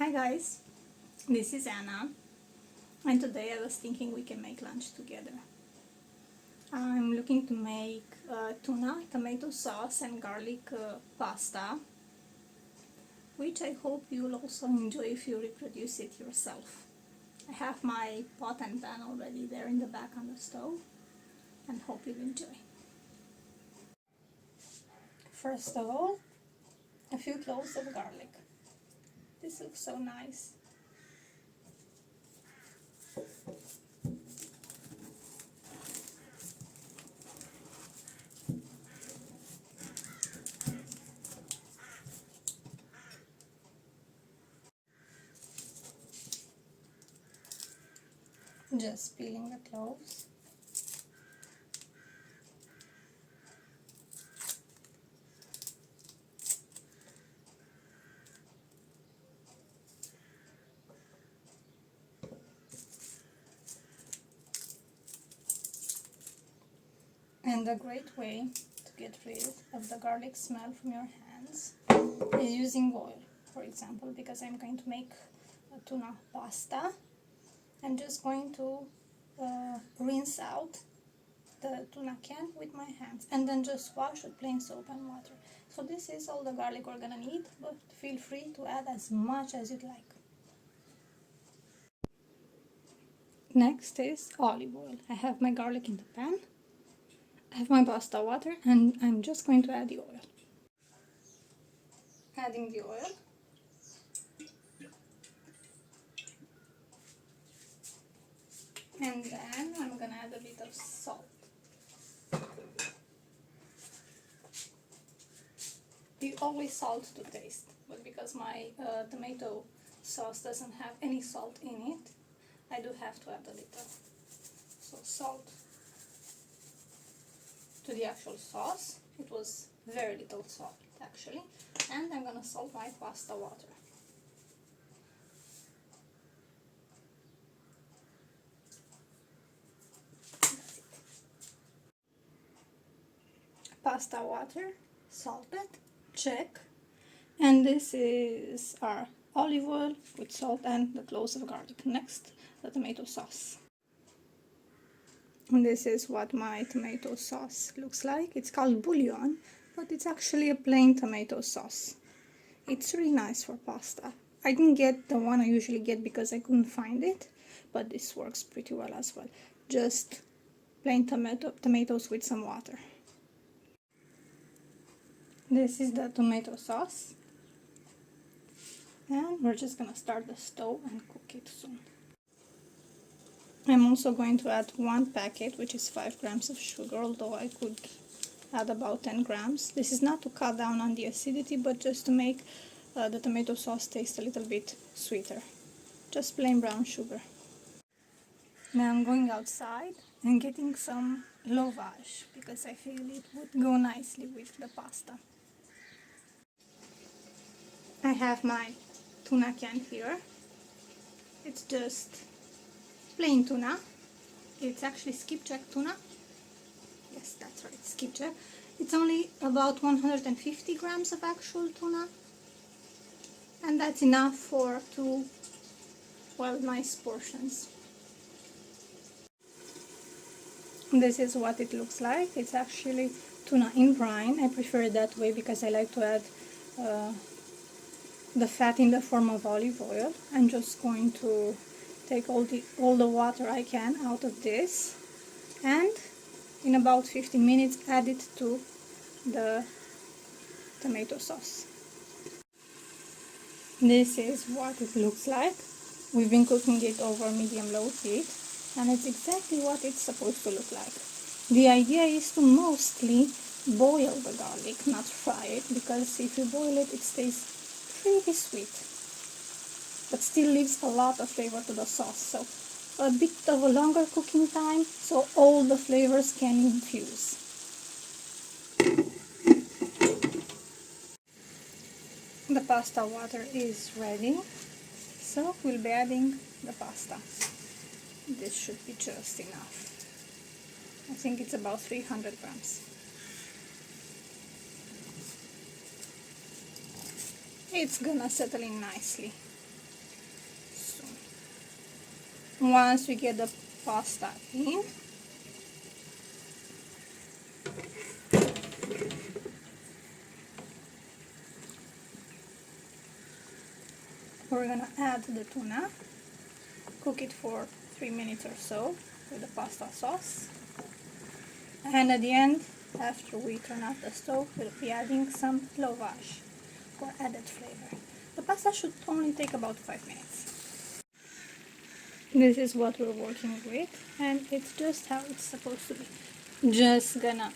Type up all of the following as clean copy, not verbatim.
Hi guys, this is Anna, and today I was thinking we can make lunch together. I'm looking to make tuna, tomato sauce and garlic pasta, which I hope you'll also enjoy if you reproduce it yourself. I have my pot and pan already there in the back on the stove, and hope you'll enjoy. First of all, a few cloves of garlic. This looks so nice. Just peeling the cloves. And a great way to get rid of the garlic smell from your hands is using oil, for example, because I'm going to make a tuna pasta. I'm just going to rinse out the tuna can with my hands and then just wash with plain soap and water. So this is all the garlic we're gonna need, but feel free to add as much as you'd like. Next is olive oil. I have my garlic in the pan. I have my pasta water and I'm just going to add the oil. Adding the oil. And then I'm gonna add a bit of salt. You always salt to taste, but because my tomato sauce doesn't have any salt in it, I do have to add a little. So salt to the actual sauce. It was very little salt actually. And I'm gonna salt my pasta water. That's it. Pasta water, salted, check. And this is our olive oil with salt and the cloves of garlic. Next, the tomato sauce. And this is what my tomato sauce looks like. It's called bouillon, but it's actually a plain tomato sauce. It's really nice for pasta. I didn't get the one I usually get because I couldn't find it, but this works pretty well as well. Just plain tomatoes with some water. This is the tomato sauce. And we're just gonna start the stove and cook it soon. I'm also going to add one packet, which is 5 grams of sugar, although I could add about 10 grams. This is not to cut down on the acidity, but just to make the tomato sauce taste a little bit sweeter. Just plain brown sugar. Now I'm going outside and getting some lovage, because I feel it would go nicely with the pasta. I have my tuna can here. It's just plain tuna. It's actually skipjack tuna. Yes, that's right, skipjack. It's only about 150 grams of actual tuna. And that's enough for 2, well, nice portions. This is what it looks like. It's actually tuna in brine. I prefer it that way because I like to add the fat in the form of olive oil. I'm just going to take all the water I can out of this, and in about 15 minutes add it to the tomato sauce. This is what it looks like. We've been cooking it over medium-low heat, and it's exactly what it's supposed to look like. The idea is to mostly boil the garlic, not fry it, because if you boil it, it stays pretty sweet, but still leaves a lot of flavor to the sauce. So a bit of a longer cooking time, so all the flavors can infuse. The pasta water is ready, so we'll be adding the pasta. This should be just enough. I think it's about 300 grams. It's gonna settle in nicely. Once we get the pasta in, we're gonna add the tuna, cook it for 3 minutes or so with the pasta sauce, and at the end, after we turn off the stove, we'll be adding some lovage for added flavor. The pasta should only take about 5 minutes. This is what we're working with, and it's just how it's supposed to be. Just gonna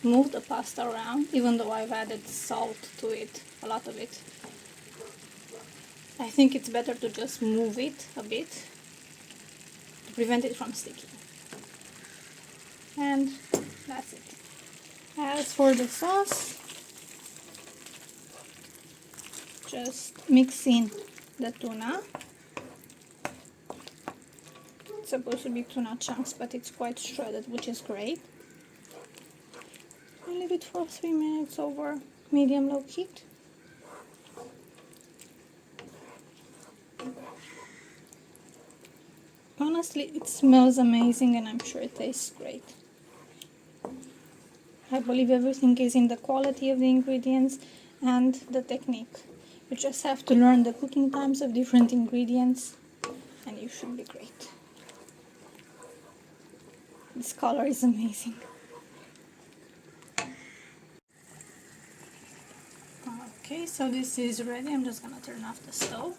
move the pasta around, even though I've added salt to it, a lot of it. I think it's better to just move it a bit to prevent it from sticking. And that's it. As for the sauce, just mix in the tuna. It's supposed to be tuna chunks, but it's quite shredded, which is great. And leave it for 3 minutes over medium-low heat. Honestly, it smells amazing and I'm sure it tastes great. I believe everything is in the quality of the ingredients and the technique. You just have to learn the cooking times of different ingredients and you should be great. This color is amazing. Okay, so this is ready. I'm just gonna turn off the stove.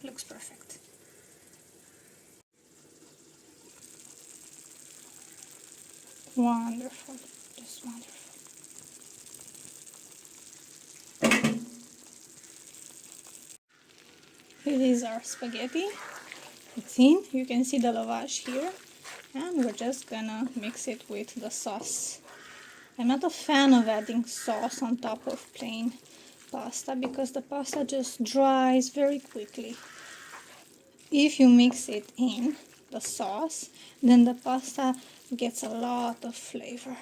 Looks perfect. Wonderful, just wonderful. It is our spaghetti. It's in. You can see the lovage here. And we're just gonna mix it with the sauce. I'm not a fan of adding sauce on top of plain pasta because the pasta just dries very quickly. If you mix it in the sauce, then the pasta gets a lot of flavor,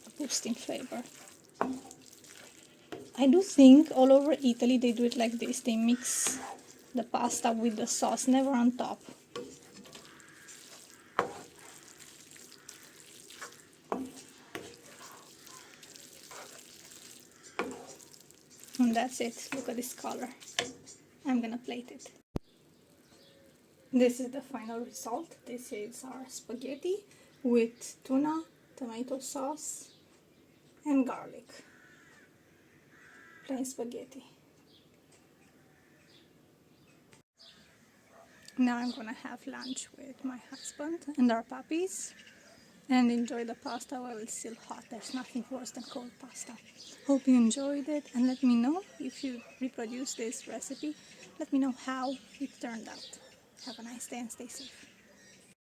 a boost in flavor. I do think all over Italy they do it like this. They mix the pasta with the sauce, never on top. And that's it. Look at this color. I'm gonna plate it. This is the final result. This is our spaghetti with tuna, tomato sauce, and garlic. Plain spaghetti. Now I'm gonna have lunch with my husband and our puppies and enjoy the pasta while it's still hot. There's nothing worse than cold pasta. Hope you enjoyed it and let me know if you reproduce this recipe. Let me know how it turned out. Have a nice day and stay safe.